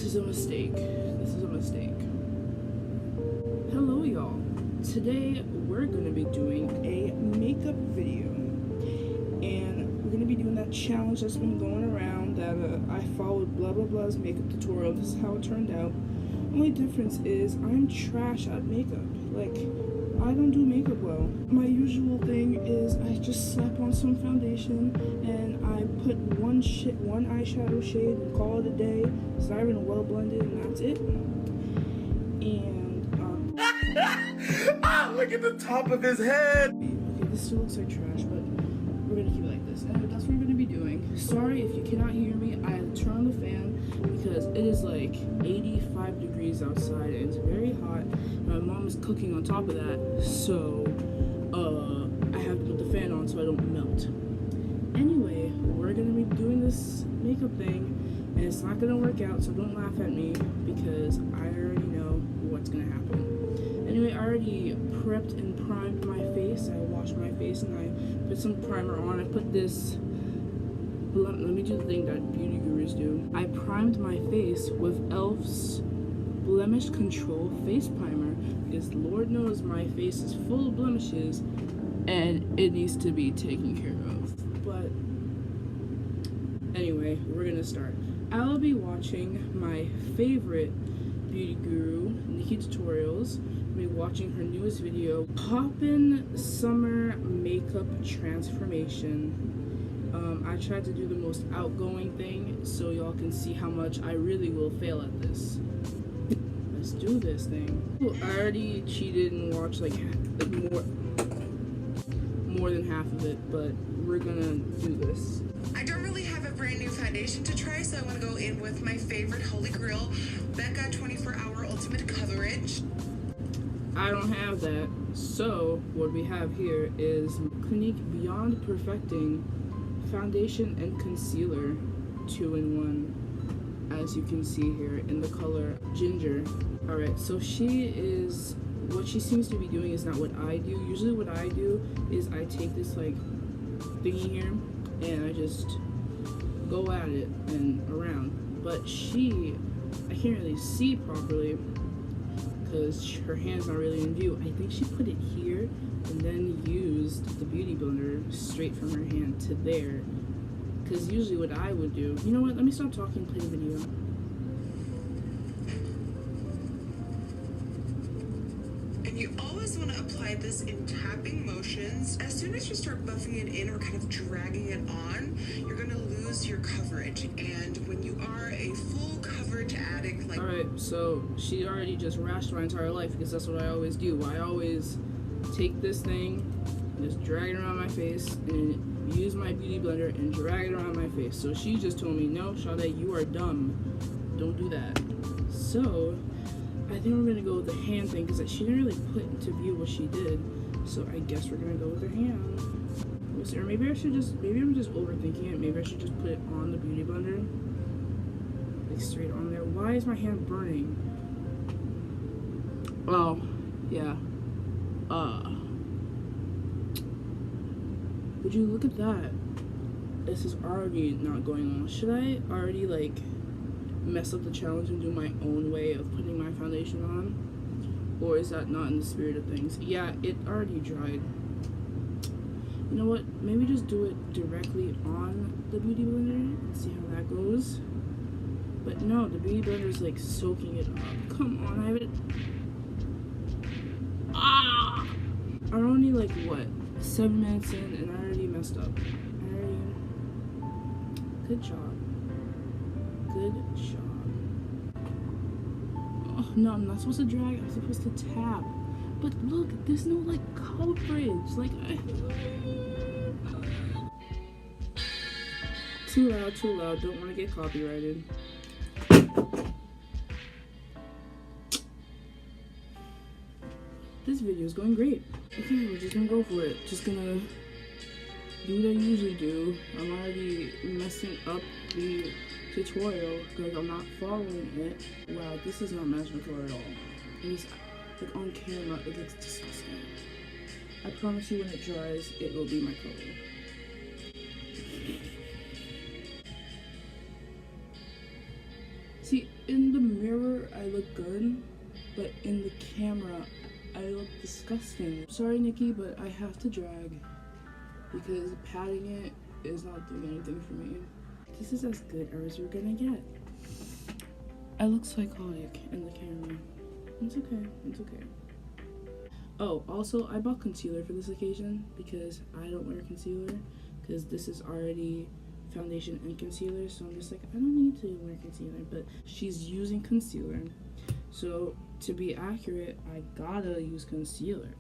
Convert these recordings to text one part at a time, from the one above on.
is a mistake. This is a mistake. Hello, y'all. Today we're gonna be doing a makeup video, and we're gonna be doing that challenge that's been going around that I followed blah blah blah's makeup tutorial. This is how it turned out. Only difference is I'm trash at makeup. Like, I don't do makeup well. My usual thing is I just slap on some foundation and I put one eyeshadow shade and call it a day. It's not even well blended, and that's it. And look at the top of his head. Okay, this still looks like trash, but we're gonna keep it like this. And that's what we're gonna be doing. Sorry if you cannot hear me. I had to turn on the fan because it is like 85 degrees outside and it's very hot. My mom is cooking on top of that, so I have to put the fan on so I don't melt. Anyway, we're gonna be doing this makeup thing, and it's not gonna work out, so don't laugh at me because I already know what's gonna happen. Anyway, I already prepped and primed my face. I washed my face and I put some primer on. I put this, let me do the thing that beauty gurus do. I primed my face with e.l.f.'s Blemish Control Face Primer because Lord knows my face is full of blemishes and it needs to be taken care of. But anyway, we're gonna start. I'll be watching my favorite beauty guru, nikkietutorials. I'll be watching her newest video, Poppin' Summer Makeup Transformation. I tried to do the most outgoing thing so y'all can see how much I really will fail at this. Let's do this thing. I already cheated and watched like more than half of it, but we're gonna do this. I don't really have a brand new foundation to try, so I want to go in with my favorite holy grail, Becca 24-Hour Ultimate Coverage. I don't have that, so what we have here is Clinique Beyond Perfecting Foundation and Concealer 2-in-1, as you can see here in the color Ginger. Alright, so what she seems to be doing is not what I do. Usually what I do is I take this like thingy here and I just go at it and around. But I can't really see properly because her hand's not really in view. I think she put it here and then used the beauty blender straight from her hand to there. Because usually what I would do, you know what, let me stop talking, play the video. And you always want to apply this in tapping motions. As soon as you start buffing it in or kind of dragging it on, you're going to lose your coverage. And when you are a full coverage addict like... Alright, so she already just rashed my entire life because that's what I always do. I always take this thing, just drag it around my face, and use my beauty blender and drag it around my face. So she just told me, no, Sade, you are dumb. Don't do that. So I think we're gonna go with the hand thing because she didn't really put into view what she did. So I guess we're gonna go with her hand. Or maybe I'm just overthinking it. Maybe I should just put it on the beauty blender, like straight on there. Why is my hand burning? Oh, yeah. Would you look at that? This is already not going on. Should I already like mess up the challenge and do my own way of putting my foundation on? Or is that not in the spirit of things? Yeah, it already dried. You know what? Maybe just do it directly on the beauty blender and see how that goes. But no, the beauty blender is like soaking it up. Come on, I have it. Ah! I'm only like what? 7 minutes in and I already messed up. Good job. Good job. Oh no, I'm not supposed to drag, I'm supposed to tap. But look, there's no like coverage. Like too loud, don't want to get copyrighted. This video is going great. Okay, we're just gonna go for it. Just gonna do what I usually do. I'm already messing up the tutorial because I'm not following it. Wow, this is not matching color at all. And it's like on camera, it looks disgusting. I promise you when it dries, it will be my color. See, in the mirror, I look good, but in the camera, I look disgusting. Sorry, Nikki, but I have to drag because patting it is not doing anything for me. This is as good as we're gonna get. I look psychotic in the camera. It's okay, it's okay. Oh, also, I bought concealer for this occasion because I don't wear concealer because this is already foundation and concealer, so I'm just like, I don't need to wear concealer, but she's using concealer, so to be accurate, I gotta use concealer.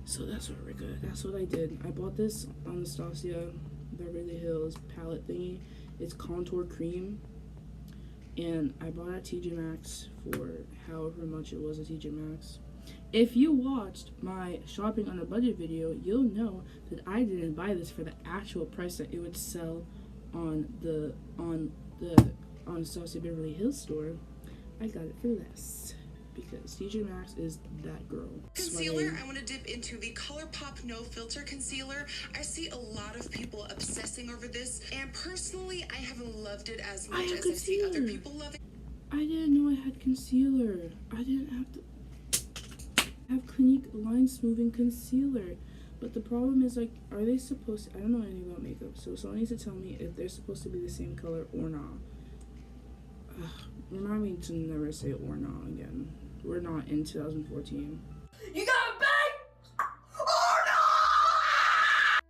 So that's what we're good. That's what I did. I bought this Anastasia Beverly Hills palette thingy. It's contour cream, and I bought it at TJ Maxx for however much it was at TJ Maxx. If you watched my shopping on a budget video, you'll know that I didn't buy this for the actual price that it would sell on the Anastasia Beverly Hills store. I got it for less because TJ Maxx is that girl. Concealer, I want to dip into the ColourPop No Filter Concealer. I see a lot of people obsessing over this, and personally, I haven't loved it as much as I see other people love it. I didn't know I had concealer. I didn't have to have Clinique line smoothing concealer. But the problem is, like, are they supposed to, I don't know anything about makeup, so someone needs to tell me if they're supposed to be the same color or not. Remind me to never say or not again. We're not in 2014. You got a bag?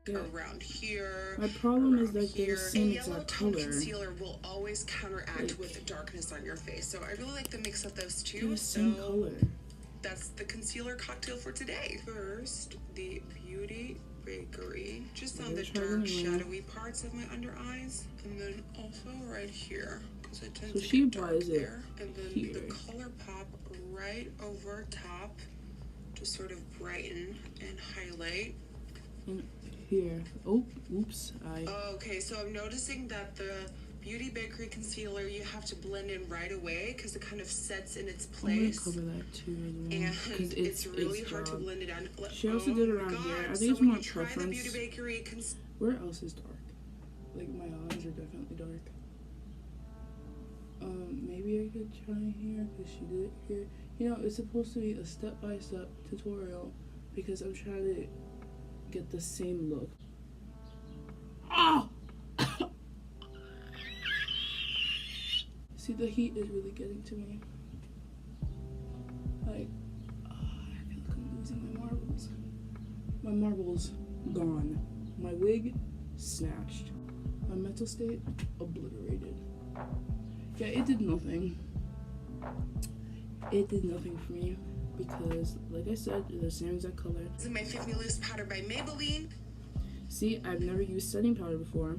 Yeah. Around here. My problem is that they're the same yellow exact tone color. concealer will always counteract with darkness on your face. So I really like the mix of those They're two. the same So color. that's the concealer cocktail for today. First, the Beauty Bakery, just on the dark, shadowy parts of my under eyes, and then also right here, because I tend So to she get dark buys it there. And then here. the ColourPop right over top to sort of brighten and highlight. And here. Oh, oops. Okay, so I'm noticing that the Beauty Bakery concealer, you have to blend in right away because it kind of sets in its place. I'm gonna cover that too as well. And it's really hard to blend it on. She also did it around here. I think it's when more you try the preference. Beauty Bakery Where else is dark? Like, my eyes are definitely dark. Maybe I could try here because she did it here. You know, it's supposed to be a step-by-step tutorial because I'm trying to get the same look. Oh! See, the heat is really getting to me. Like, I feel like I'm losing my marbles. My marbles gone. My wig snatched. My mental state obliterated. Yeah, it did nothing. It did nothing for me because, like I said, they're the same exact color. This is my Fit Me Loose powder by Maybelline. See, I've never used setting powder before,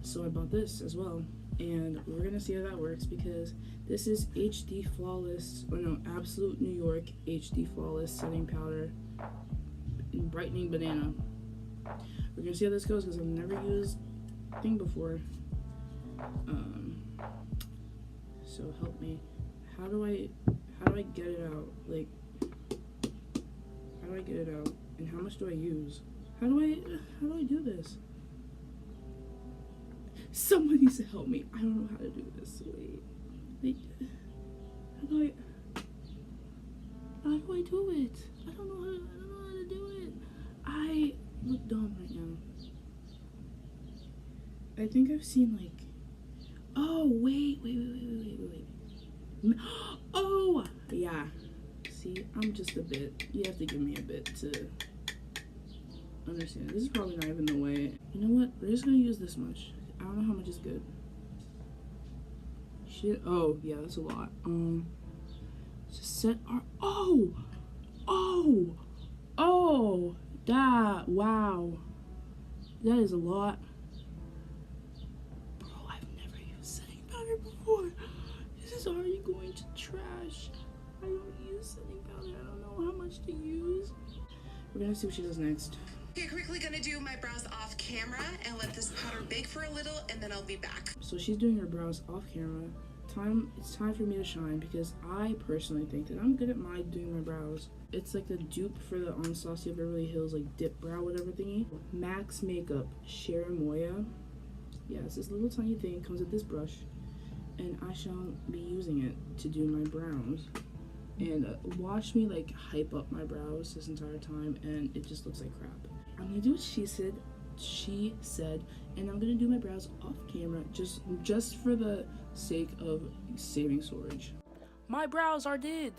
so I bought this as well. And we're gonna see how that works because this is HD Flawless, or no, Absolute New York HD Flawless setting powder in brightening banana. We're gonna see how this goes because I've never used thing before. So help me. How do I get it out? Like, how do I get it out? And how much do I use? How do I do this? Someone needs to help me. I don't know how to do this. Wait. How do I do it? I don't know how to do it. I look dumb right now. I think I've seen like, oh wait. Oh yeah. See, I'm just a bit. You have to give me a bit to understand. This is probably not even the way. You know what? We're just gonna use this much. I don't know how much is good. Shit. Oh yeah, that's a lot. Just set our. Oh. That. Wow. That is a lot. Bro, I've never used setting powder before. This is already going to trash. I don't use setting powder. I don't know how much to use. We're gonna see what she does next. Okay, quickly gonna do my brows off camera and let this powder bake for a little, and then I'll be back. So she's doing her brows off camera. It's time for me to shine because I personally think that I'm good at doing my brows. It's like the dupe for the Anastasia Beverly Hills like dip brow whatever thingy. Max Makeup Share Moya. Yeah, it's this little tiny thing. Comes with this brush. and I shall be using it to do my brows. And watch me like hype up my brows this entire time, and it just looks like crap. I'm gonna do what she said, and I'm gonna do my brows off camera just for the sake of saving storage. My brows are did.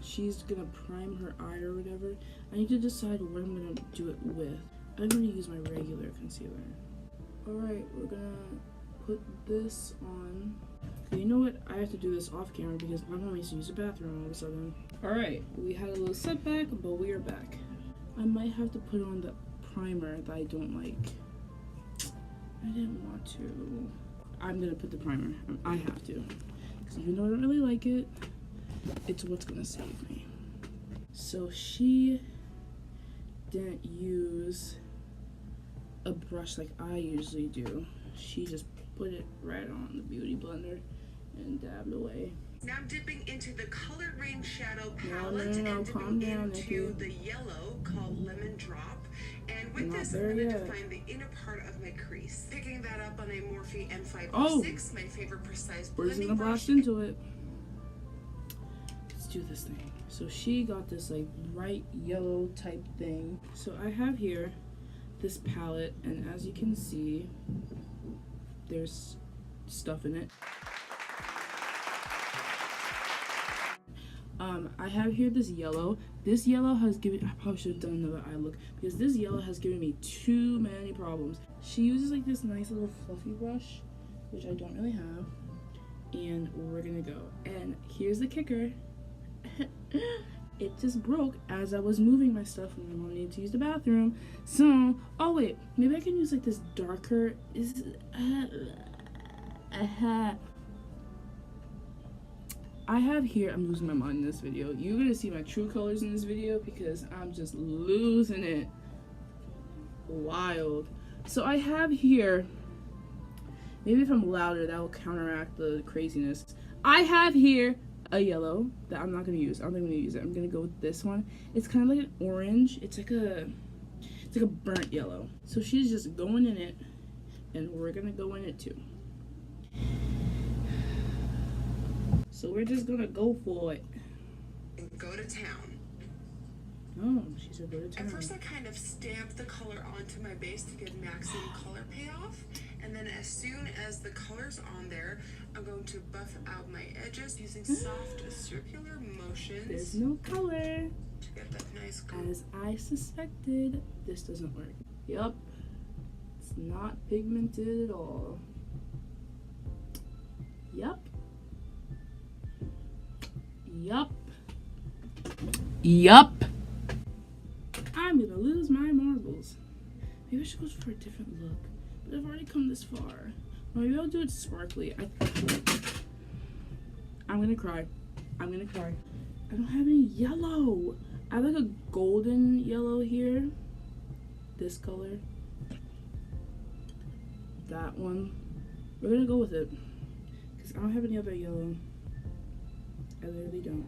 She's gonna prime her eye or whatever. I need to decide what I'm gonna do it with. I'm gonna use my regular concealer. Alright, we're gonna put this on. Okay, you know what? I have to do this off camera because my mom needs to use the bathroom all of a sudden. Alright, we had a little setback, but we are back. I might have to put on the primer that I don't like. I didn't want to. I'm gonna put the primer. I have to. Because even though I don't really like it, it's what's gonna save me. So she didn't use a brush like I usually do. She just put it right on the beauty blender and dabbed away. Now I'm dipping into the Color Range Shadow No, palette and calm dipping down, into Nikki. the yellow called Lemon Drop. And with Not this, there I'm going to yet. define the inner part of my crease. Picking that up on a Morphe M506, Oh! my favorite precise We're just blending gonna brush. blast into it. Let's do this thing. So she got this like bright yellow type thing. So I have here this palette, and as you can see, there's stuff in it. I have here this yellow. This yellow has given, I probably should have done another eye look because this yellow has given me too many problems. She uses like this nice little fluffy brush, which I don't really have, and we're gonna go. And here's the kicker. It just broke as I was moving my stuff and my mom needed to use the bathroom. So, oh wait, maybe I can use like this darker, I have here, I'm losing my mind in this video. You're gonna see my true colors in this video because I'm just losing it. Wild. So I have here, maybe if I'm louder, that will counteract the craziness. I have here a yellow that I'm not gonna use. I don't think I'm gonna use it. I'm gonna go with this one. It's kind of like an orange. It's like a burnt yellow. So she's just going in it, and we're gonna go in it too. So we're just gonna go for it. And go to town. Oh, she said go to town. At first I kind of stamped the color onto my base to get maximum color payoff. And then as soon as the color's on there, I'm going to buff out my edges using soft circular motions. There's no color. To get that nice color. As I suspected, this doesn't work. Yup. It's not pigmented at all. Yup. Yup. Yup. I'm gonna lose my marbles. Maybe I should go for a different look. But I've already come this far. Maybe I'll do it sparkly. I'm gonna cry. I'm gonna cry. I don't have any yellow. I have like a golden yellow here. This color. That one. We're gonna go with it. Because I don't have any other yellow. I literally don't.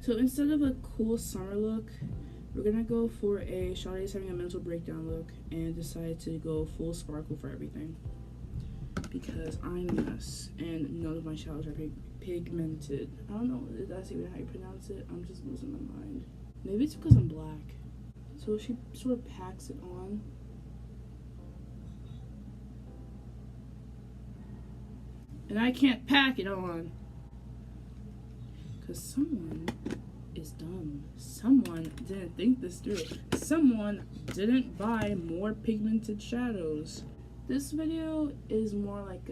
So instead of a cool summer look, we're gonna go for a Shawty's having a mental breakdown look and decide to go full sparkle for everything. Because I'm a mess and none of my shadows are pigmented. I don't know, that's even how you pronounce it. I'm just losing my mind. Maybe it's because I'm black. So she sort of packs it on. And I can't pack it on. Because someone is dumb. Someone didn't think this through. Someone didn't buy more pigmented shadows. This video is more like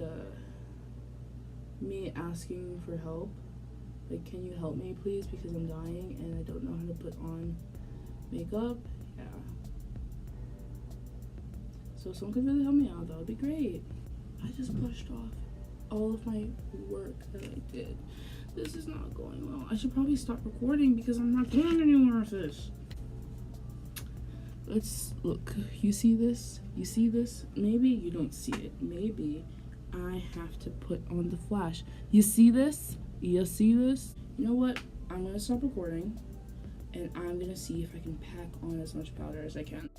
me asking for help. Like, can you help me please? Because I'm dying and I don't know how to put on makeup. Yeah. So if someone could really help me out, that would be great. I just brushed off all of my work that I did. This is not going well. I should probably stop recording because I'm not doing anymore of this. Let's look. You see this? You see this? Maybe you don't see it. Maybe I have to put on the flash. You see this? You see this? You know what? I'm gonna stop recording and I'm gonna see if I can pack on as much powder as I can.